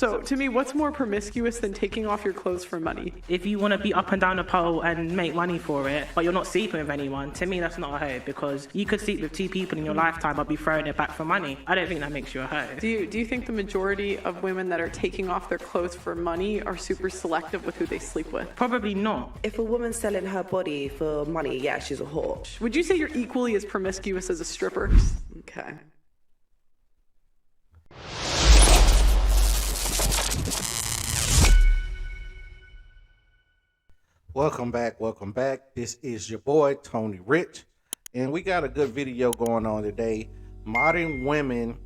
So to me, what's more promiscuous than taking off your clothes for money? If you want to be up and down a pole and make money for it, but you're not sleeping with anyone, to me that's not a hoe, because you could sleep with 2 people in your lifetime but be throwing it back for money. I don't think that makes you a hoe. Do you think the majority of women that are taking off their clothes for money are super selective with who they sleep with? Probably not. If a woman's selling her body for money, yeah, she's a whore. Would you say you're equally as promiscuous as a stripper? Okay. Welcome back. This is your boy, Tony Rich, and we got a good video going on today. Modern women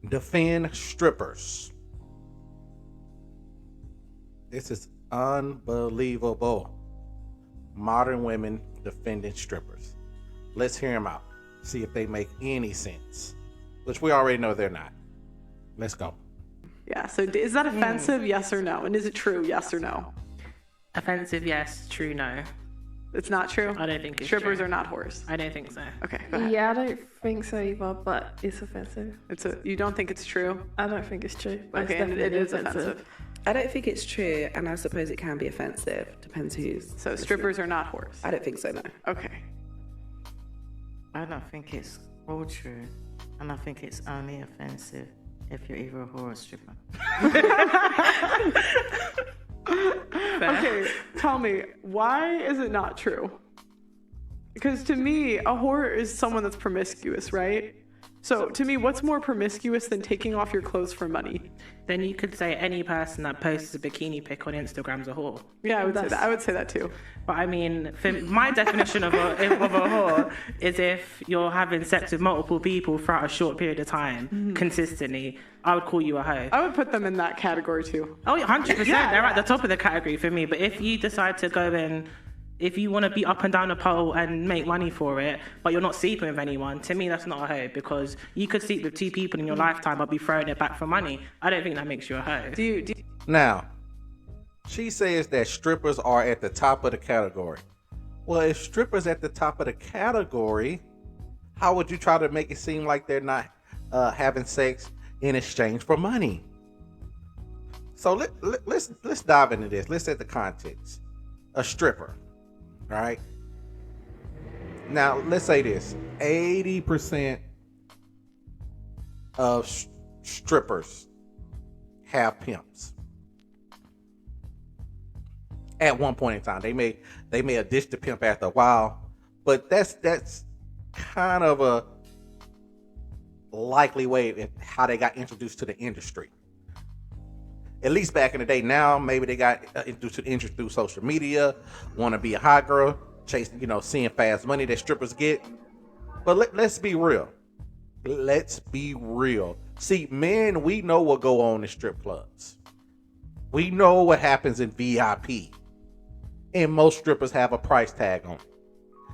defend strippers. This is unbelievable. Modern women defending strippers. Let's hear them out. See if they make any sense, which we already know they're not. Let's go. Yeah, so is that offensive, yes or no? And is it true, yes or no? Offensive, yes. True, no. It's not true? I don't think it's Strippers true. are not whores. I don't think so. Okay, go ahead. Yeah, I don't think so either, but it's offensive. You don't think it's true? I don't think it's true. But Okay, it's and it is offensive. I don't think it's true, and I suppose it can be offensive. Depends who's. So strippers are not whores? I don't think so, no. Okay. I don't think it's all true, and I think it's only offensive if you're either a whore or a stripper. Okay, tell me, why is it not true? Because to me, a whore is someone that's promiscuous, right? So to me, what's more promiscuous than taking off your clothes for money? Then you could say any person that posts a bikini pic on Instagram's a whore. Yeah, I would say that too. But I mean, for my definition of a whore is if you're having sex with multiple people throughout a short period of time, consistently, I would call you a hoe. I would put them in that category too. Oh, 100%. Yeah. They're at the top of the category for me. But if you decide to go in, if you want to be up and down a pole and make money for it, but you're not sleeping with anyone, to me that's not a hoe, because you could sleep with 2 people in your lifetime but be throwing it back for money. I don't think that makes you a hoe. Do you Now, she says that strippers are at the top of the category. Well, if strippers at the top of the category, how would you try to make it seem like they're not having sex in exchange for money? So let's dive into this. Let's set the context. A stripper, right? Now, let's say this. 80% of strippers have pimps. At one point in time, they may have ditched the pimp after a while, but that's kind of a likely way of how they got introduced to the industry. At least back in the day. Now maybe they got introduced to the industry through social media, want to be a hot girl, chasing, seeing fast money that strippers get. But let's be real. Let's be real. See, men, we know what go on in strip clubs. We know what happens in VIP. And most strippers have a price tag on.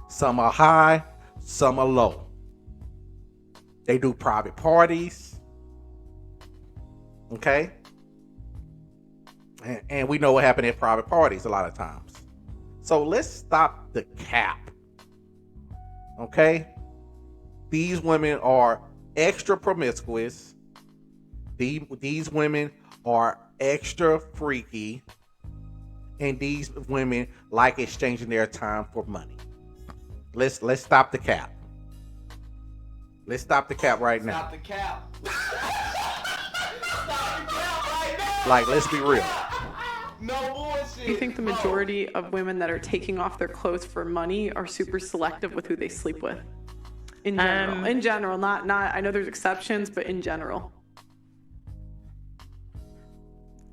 Some are high, some are low. They do private parties. Okay? And we know what happened at private parties a lot of times. So let's stop the cap. Okay? These women are extra promiscuous. These women are extra freaky. And these women like exchanging their time for money. Let's stop the cap. Let's stop the cap right now. Stop the cap. Stop the cap right now. Like, let's be real. No bullshit. Do you think the majority of women that are taking off their clothes for money are super selective with who they sleep with? In general, not. I know there's exceptions, but in general.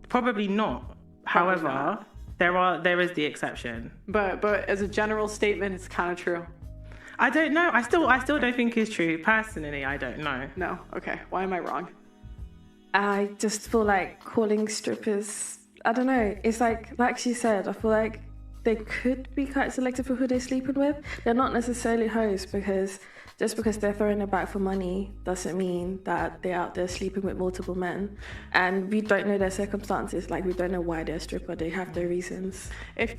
Probably not. However, there is the exception. But as a general statement, it's kind of true. I don't know. I still don't think it's true. Personally, I don't know. No. Okay. Why am I wrong? I just feel like calling strippers, I don't know, it's like she said, I feel like they could be quite selective for who they're sleeping with. They're not necessarily hoes, because just because they're throwing it back for money doesn't mean that they're out there sleeping with multiple men. And we don't know their circumstances. Like, we don't know why they're a stripper. They have their reasons. If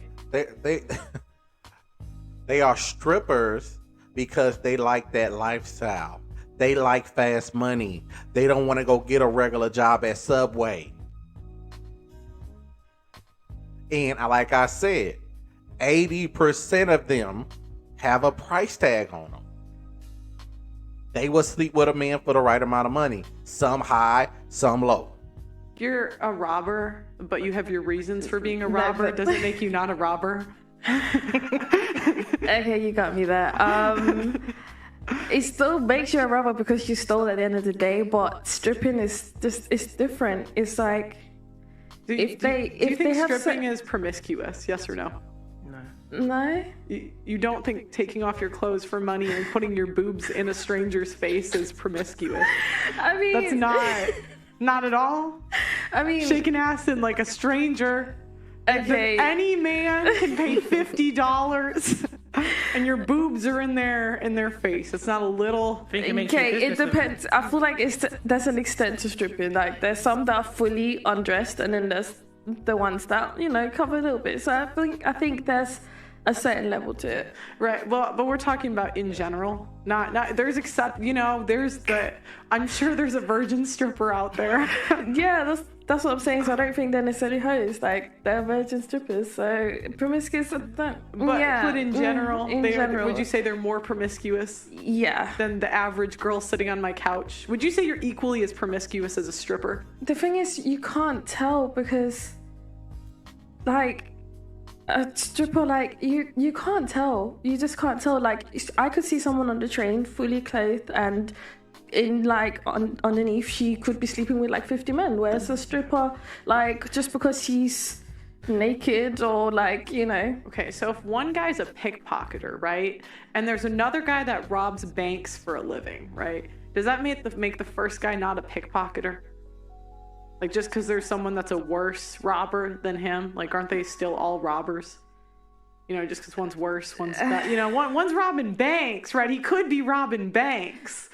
they are strippers because they like that lifestyle. They like fast money. They don't want to go get a regular job at Subway. And like I said, 80% of them have a price tag on them. They will sleep with a man for the right amount of money. Some high, some low. You're a robber, but you have your reasons for being a robber. Does it make you not a robber? Okay, you got me there. It still makes you a robber because you stole at the end of the day, but stripping is just, it's different. It's like, Do you think stripping is promiscuous? Yes or no? no? You don't think taking off your clothes for money and putting your boobs in a stranger's face is promiscuous? I mean... That's not at all? I mean... Shaking ass in like a stranger. Okay. Any man can pay $50 and your boobs are in their face. It's not a little... Okay, it depends. I feel like there's an extent to stripping. Like, there's some that are fully undressed, and then there's the ones that, you know, cover a little bit. So I think there's a certain level to it. Right. Well, but we're talking about in general. Not there's I'm sure there's a virgin stripper out there. Yeah, that's what I'm saying. So I don't think they're necessarily hoes. Like, they're virgin strippers. So promiscuous, But in general, would you say they're more promiscuous? Yeah. Than the average girl sitting on my couch? Would you say you're equally as promiscuous as a stripper? The thing is, you can't tell because, like, a stripper, like, you can't tell. You just can't tell. Like, I could see someone on the train fully clothed and in, like, underneath she could be sleeping with like 50 men, whereas a stripper, like, just because she's naked or, like, you know. Okay, so if one guy's a pickpocketer, right, and there's another guy that robs banks for a living, right, does that make the first guy not a pickpocketer? Like, just because there's someone that's a worse robber than him, like, aren't they still all robbers? You know, just because one's worse, one's you know, one's robbing banks, right? He could be robbing banks,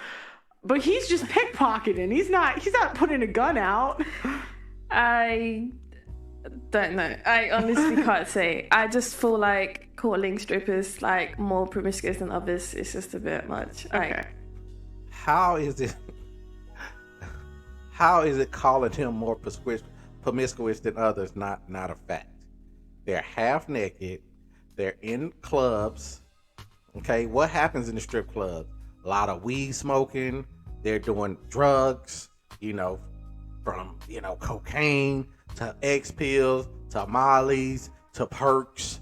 but he's just pickpocketing. He's not putting a gun out. I don't know. I honestly can't say. I just feel like calling strippers, like, more promiscuous than others is just a bit much. Okay. Like, How is it calling him more promiscuous than others not a fact? They're half naked. They're in clubs. Okay, what happens in the strip club? A lot of weed smoking. They're doing drugs, you know, from, you know, cocaine to X pills to Molly's to perks.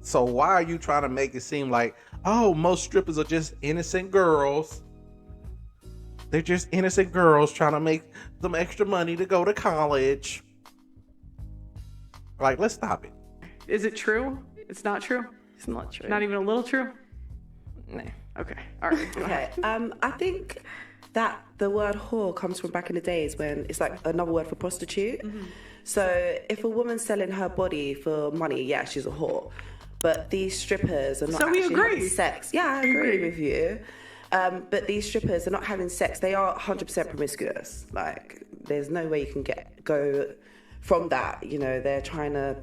So why are you trying to make it seem like, oh, most strippers are just innocent girls? They're just innocent girls trying to make some extra money to go to college. Like, let's stop it. Is it true? It's not true? it's not true. Not even a little true? No. Okay, all right. Go Okay, ahead. I think that the word whore comes from back in the days when it's like another word for prostitute. Mm-hmm. So if a woman's selling her body for money, yeah, she's a whore. But these strippers are not So we actually agree. having sex. Yeah, I agree with you. But these strippers are not having sex. They are 100% promiscuous. Like, there's no way you can go from that. You know, they're trying to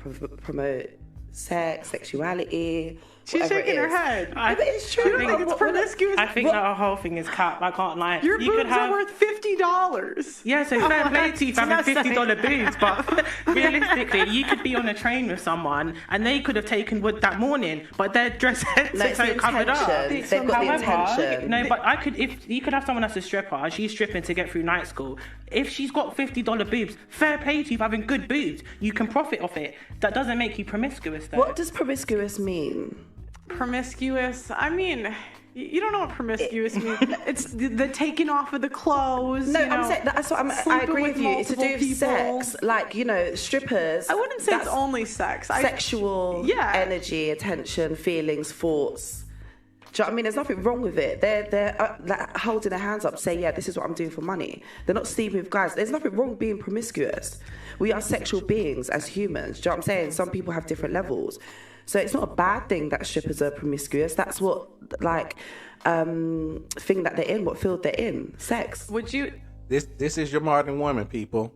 promote sex, sexuality. She's whatever shaking it her is. head. Yeah, but it's true. You don't think it's promiscuous? I think that whole thing is cap. I can't lie. Your you boobs could have are worth $50. Yeah, so fair play to you for having $50 boobs, but realistically, you could be on a train with someone and they could have taken wood that morning, but their dress No, it's the covered up. intention. They've got the intention. No, but if you could have someone that's a stripper and she's stripping to get through night school, if she's got $50 boobs, fair play to you for having good boobs. You can profit off it. That doesn't make you promiscuous, though. What does promiscuous mean? Promiscuous? I mean, you don't know what promiscuous means. It's the taking off of the clothes. No, you know, I'm saying that's what I sleeping agree with you. It's to do multiple with people. sex. Like, you know, strippers. I wouldn't say it's that's only sex. sexual energy, attention, feelings, thoughts. Do you know what I mean? There's nothing wrong with it. They're like holding their hands up, say, yeah, this is what I'm doing for money. They're not sleeping with guys. There's nothing wrong with being promiscuous. We are sexual beings as humans. Do you know what I'm saying? Some people have different levels. So it's not a bad thing that strippers are promiscuous. That's what, like, thing that they're in, what field they're in. Sex. Would you? This is your modern woman, people.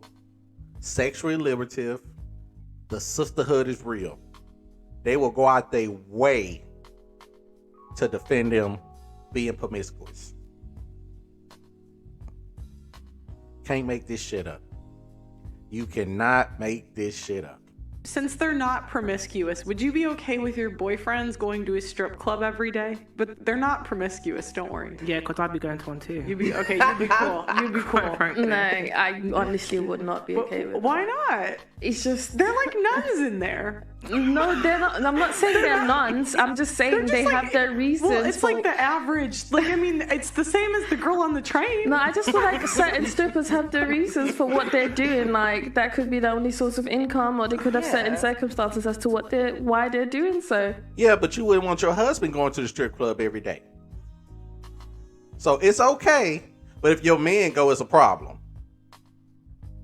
Sexually liberative. The sisterhood is real. They will go out their way to defend them being promiscuous. Can't make this shit up. You cannot make this shit up. Since they're not promiscuous, would you be okay with your boyfriends going to a strip club every day? But they're not promiscuous, don't worry. Yeah, because I'd be going to one too. You'd be okay, you'd be cool. You'd be cool. No, I honestly would not be okay with Why that. not? It's just They're like nuns in there. no, they're not. I'm not saying they're nuns. I'm just saying Just they like- have their reasons. Well, it's for... like the average. Like, I mean, it's the same as the girl on the train. No, I just feel like certain strippers have their reasons for what they're doing. Like that could be their only source of income, or they could have certain circumstances as to why they're doing so. Yeah, but you wouldn't want your husband going to the strip club every day. So it's okay, but if your man go, it's a problem.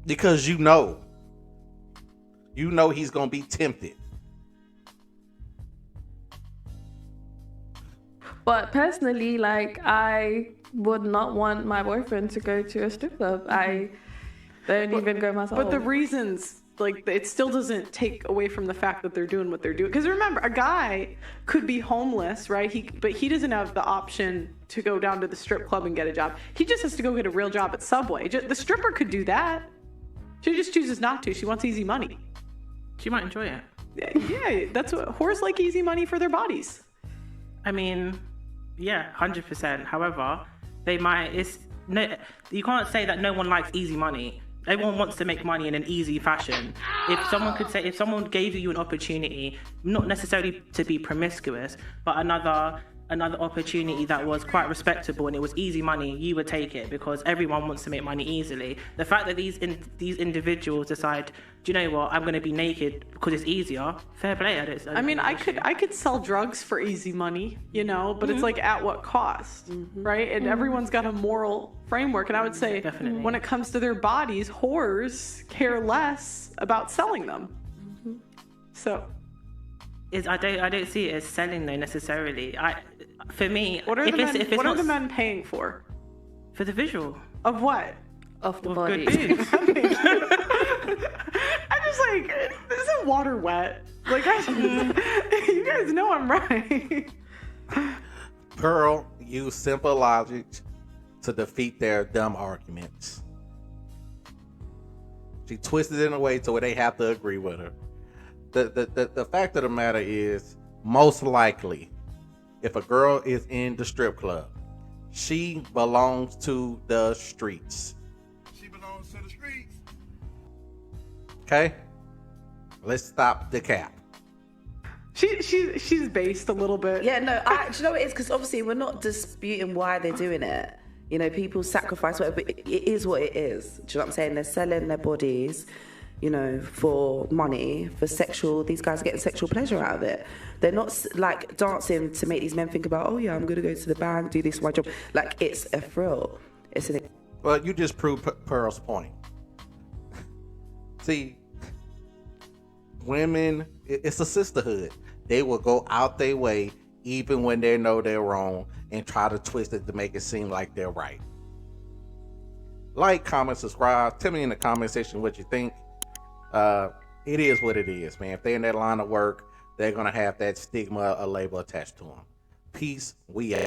Because you know he's gonna be tempted. But personally, like I would not want my boyfriend to go to a strip club. I don't even go myself. But the reasons, like, it still doesn't take away from the fact that they're doing what they're doing. Because remember, a guy could be homeless, right? But he doesn't have the option to go down to the strip club and get a job. He just has to go get a real job at Subway. The stripper could do that. She just chooses not to. She wants easy money. She might enjoy it. Yeah, that's what whores like, easy money for their bodies. I mean, yeah, 100%. However, they might. You can't say that no one likes easy money. Everyone wants to make money in an easy fashion. If someone gave you an opportunity, not necessarily to be promiscuous, but another opportunity that was quite respectable and it was easy money, you would take it because everyone wants to make money easily. The fact that these individuals decide, do you know what, I'm going to be naked because it's easier, fair play. I could sell drugs for easy money, but it's like at what cost, right? And everyone's got a moral framework. And I would say Definitely. when it comes to their bodies, whores care less about selling them. So I don't see it as selling though necessarily. For me, what are the men paying for? For the visual Of what? of the of body. good boobs. I'm just like, isn't water wet? Like, you guys know I'm right. Pearl use simple logic to defeat their dumb arguments. She twisted it in a way to where they have to agree with her. The fact of the matter is, most likely, if a girl is in the strip club, she belongs to the streets. She belongs to the streets. Okay? Let's stop the cap. She's based a little bit. Yeah, no, do you know what it is? Because obviously we're not disputing why they're doing it. People sacrifice whatever, but it is what it is. Do you know what I'm saying? They're selling their bodies, for money, for sexual. These guys are getting sexual pleasure out of it. They're not like dancing to make these men think about, oh yeah, I'm gonna go to the bank, do this for my job. Like, it's a thrill. Well, you just proved Pearl's point. See, women, it's a sisterhood. They will go out their way even when they know they're wrong and try to twist it to make it seem like they're right. Like, comment, subscribe. Tell me in the comment section what you think. It is what it is, man. If they're in that line of work, they're going to have that stigma, a label attached to them. Peace. We out.